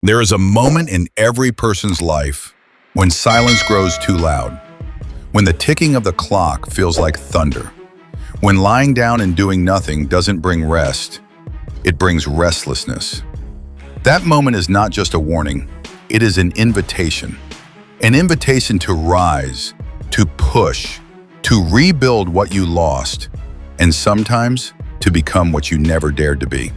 There is a moment in every person's life when silence grows too loud, when the ticking of the clock feels like thunder, when lying down and doing nothing doesn't bring rest, it brings restlessness. That moment is not just a warning, it is an invitation to rise, to push, to rebuild what you lost, and sometimes to become what you never dared to be.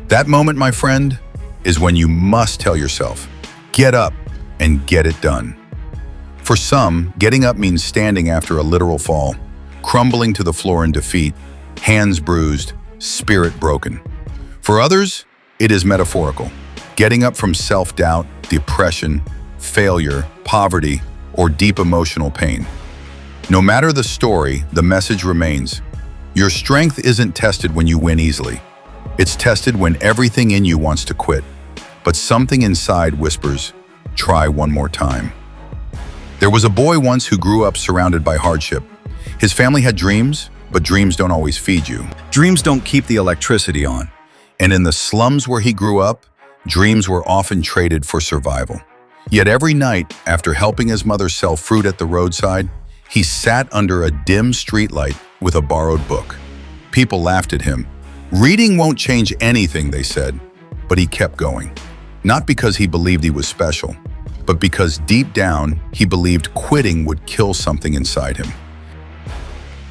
That moment, my friend, is when you must tell yourself, get up and get it done. For some, getting up means standing after a literal fall, crumbling to the floor in defeat, hands bruised, spirit broken. For others, it is metaphorical, getting up from self-doubt, depression, failure, poverty, or deep emotional pain. No matter the story, the message remains. Your strength isn't tested when you win easily. It's tested when everything in you wants to quit, but something inside whispers, try one more time. There was a boy once who grew up surrounded by hardship. His family had dreams, but dreams don't always feed you. Dreams don't keep the electricity on. And in the slums where he grew up, dreams were often traded for survival. Yet every night, after helping his mother sell fruit at the roadside, he sat under a dim streetlight with a borrowed book. People laughed at him. Reading won't change anything, they said, but he kept going. Not because he believed he was special, but because deep down, he believed quitting would kill something inside him.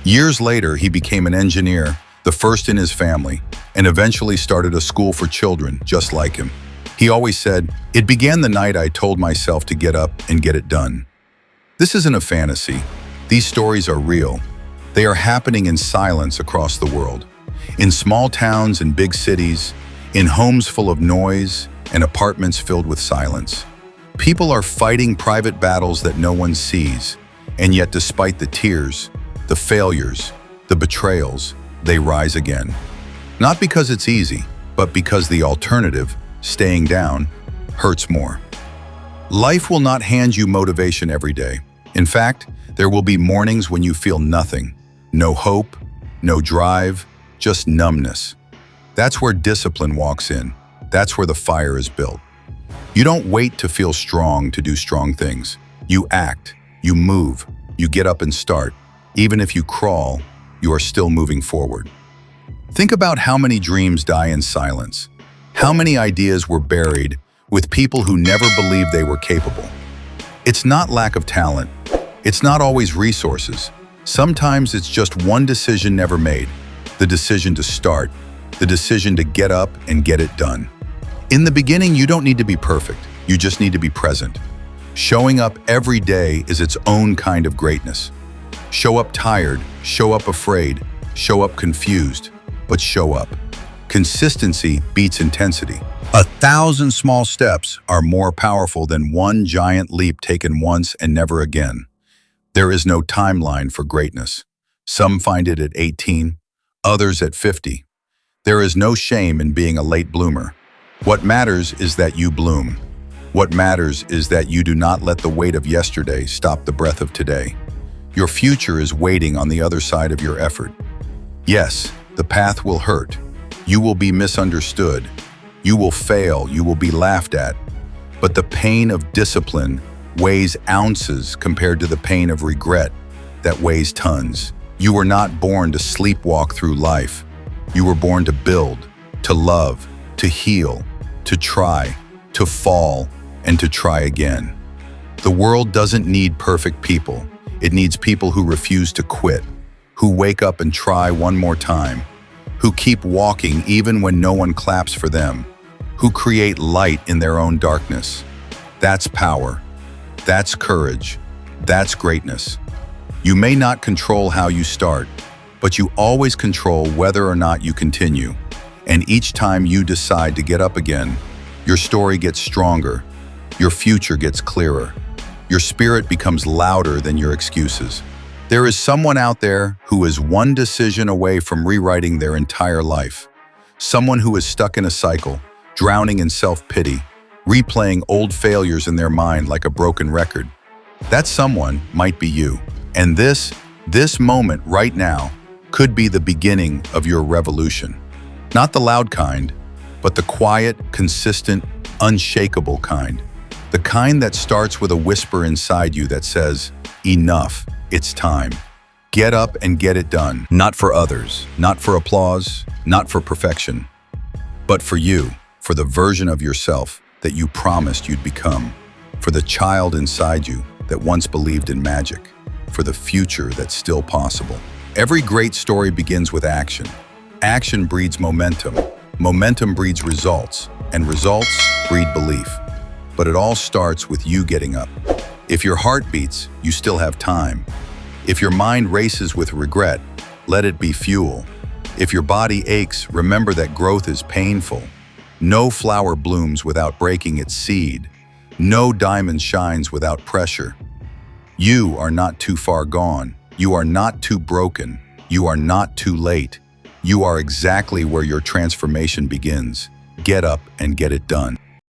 Years later, he became an engineer, the first in his family, and eventually started a school for children just like him. He always said, "It began the night I told myself to get up and get it done." This isn't a fantasy. These stories are real. They are happening in silence across the world. In small towns and big cities, in homes full of noise and apartments filled with silence. People are fighting private battles that no one sees, and yet despite the tears, the failures, the betrayals, they rise again. Not because it's easy, but because the alternative, staying down, hurts more. Life will not hand you motivation every day. In fact, there will be mornings when you feel nothing, no hope, no drive, just numbness. That's where discipline walks in. That's where the fire is built. You don't wait to feel strong to do strong things. You act, you move, you get up and start. Even if you crawl, you are still moving forward. Think about how many dreams die in silence. How many ideas were buried with people who never believed they were capable. It's not lack of talent. It's not always resources. Sometimes it's just one decision never made. The decision to start, the decision to get up and get it done. In the beginning, you don't need to be perfect. You just need to be present. Showing up every day is its own kind of greatness. Show up tired, show up afraid, show up confused, but show up. Consistency beats intensity. 1,000 small steps are more powerful than one giant leap taken once and never again. There is no timeline for greatness. Some find it at 18, others at 50. There is no shame in being a late bloomer. What matters is that you bloom. What matters is that you do not let the weight of yesterday stop the breath of today. Your future is waiting on the other side of your effort. Yes, the path will hurt. You will be misunderstood. You will fail. You will be laughed at. But the pain of discipline weighs ounces compared to the pain of regret that weighs tons. You were not born to sleepwalk through life. You were born to build, to love, to heal, to try, to fall, and to try again. The world doesn't need perfect people. It needs people who refuse to quit, who wake up and try one more time, who keep walking even when no one claps for them, who create light in their own darkness. That's power. That's courage. That's greatness. You may not control how you start, but you always control whether or not you continue. And each time you decide to get up again, your story gets stronger, your future gets clearer, your spirit becomes louder than your excuses. There is someone out there who is one decision away from rewriting their entire life. Someone who is stuck in a cycle, drowning in self-pity, replaying old failures in their mind like a broken record. That someone might be you. And this moment right now could be the beginning of your revolution. Not the loud kind, but the quiet, consistent, unshakable kind. The kind that starts with a whisper inside you that says, enough, it's time. Get up and get it done. Not for others, not for applause, not for perfection, but for you, for the version of yourself that you promised you'd become, for the child inside you that once believed in magic, for the future that's still possible. Every great story begins with action. Action breeds momentum. Momentum breeds results, and results breed belief. But it all starts with you getting up. If your heart beats, you still have time. If your mind races with regret, let it be fuel. If your body aches, remember that growth is painful. No flower blooms without breaking its seed. No diamond shines without pressure. You are not too far gone. You are not too broken. You are not too late. You are exactly where your transformation begins. Get up and get it done.